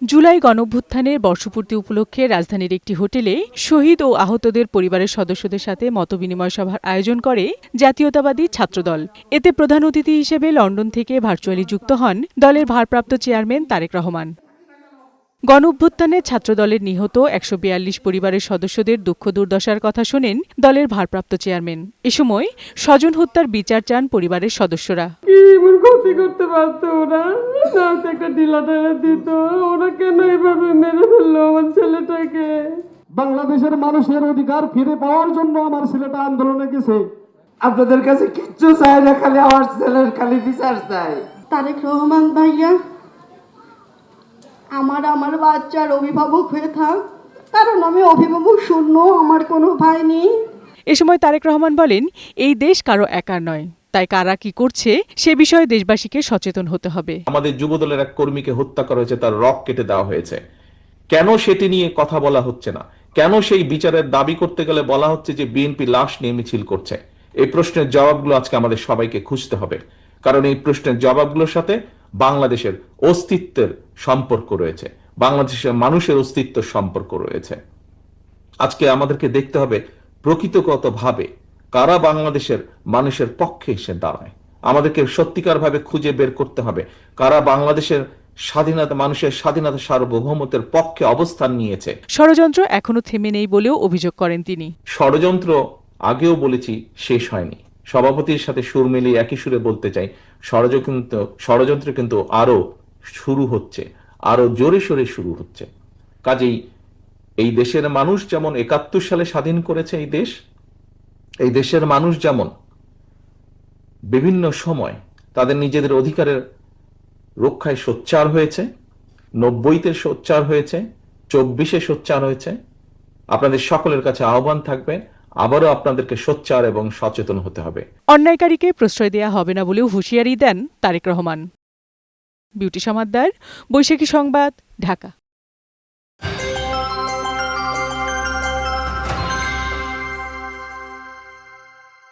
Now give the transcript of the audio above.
জুলাই গণঅভ্যুত্থানের বর্ষপূর্তি উপলক্ষে রাজধানীর একটি হোটেলে শহীদ ও আহতদের পরিবারের সদস্যদের সাথে মতবিনিময় সভার আয়োজন করে জাতীয়তাবাদী ছাত্রদল। এতে প্রধান অতিথি হিসেবে লন্ডন থেকে ভার্চুয়ালি যুক্ত হন দলের ভারপ্রাপ্ত চেয়ারম্যান তারেক রহমান। গণঅভ্যুত্থানে ছাত্রদলের নিহত ১৪২ পরিবারের সদস্যদের দুঃখ দুর্দশার কথা শোনেন দলের ভারপ্রাপ্ত চেয়ারম্যান। এ সময় স্বজন হত্যার বিচার চান পরিবারের সদস্যরা। ক্ষতি করতে পারতো ওরা, একটা ঢিলা ঢেলা দিত, ওরা কেন এভাবে মেরে ফেললো আমার ছেলেটাকে? বাংলাদেশের মানুষের অধিকার ফিরে পাওয়ার জন্য আমার ছেলেটা আন্দোলনে গেছে। আপনাদের কাছে কিচ্ছু চাই না, খালি আমার ছেলের খালি বিচার চাই। তারেক রহমান ভাইয়া আমার বাচ্চার অভিভাবক হয়ে থাক, কারণ আমি অভিভাবক শূন্য, আমার কোনো ভাই নেই। এ সময় তারেক রহমান বলেন, এই দেশ কারো একার নয়, তাই কারা কি করছে সে বিষয়ে দেশবাসীকে সচেতন হতে হবে। আমাদের যুবদলের এক কর্মীকে হত্যা করা হয়েছে, তার রক কেটে দেওয়া হয়েছে। কেন সেটি নিয়ে কথা বলা হচ্ছে না? কেন সেই বিচারের দাবি করতে গেলে বলা হচ্ছে যে বিএনপি লাশ নিয়ে মিছিল করছে? এই প্রশ্নের জবাবগুলো আজকে আমাদের সবাইকে খুঁজতে হবে, কারণ এই প্রশ্নের জবাবগুলোর সাথে বাংলাদেশের অস্তিত্বের সম্পর্ক রয়েছে, বাংলাদেশের মানুষের অস্তিত্বের সম্পর্ক রয়েছে। আজকে আমাদেরকে দেখতে হবে প্রকৃতগতভাবে কারা বাংলাদেশের মানুষের পক্ষে এসে দাঁড়ায়। আমাদেরকে সত্যিকার ভাবে খুঁজে বের করতে হবে কারা বাংলাদেশের স্বাধীনতা, মানুষের স্বাধীনতা, সার্বভৌমত্বের পক্ষে অবস্থান নিয়েছে। ষড়যন্ত্র এখনো থেমে নেই বলেও অভিযোগ করেন তিনি। ষড়যন্ত্র আগেও বলেছি শেষ হয়নি। সভাপতির সাথে সুর মিলিয়ে একই সুরে বলতে চাই, ষড়যন্ত্র কিন্তু আরো শুরু হচ্ছে, আরো জোরে সোরে শুরু হচ্ছে। কাজেই এই দেশের মানুষ যেমন ৭১ সালে স্বাধীন করেছে এই দেশের মানুষ যেমন বিভিন্ন সময় তাদের নিজেদের অধিকারের রক্ষায় সোচ্চার হয়েছে, ৯০-তে সোচ্চার হয়েছে, ২৪-এ সোচ্চার হয়েছে। আপনাদের সকলের কাছে আহ্বান থাকবে, আবারও আপনাদেরকে সোচ্চার এবং সচেতন হতে হবে। অন্যায়কারীকে প্রশ্রয় দেয়া হবে না বলেও হুঁশিয়ারি দেন তারেক রহমান। বিউটি সমাদ্দার, বৈশাখী সংবাদ, ঢাকা।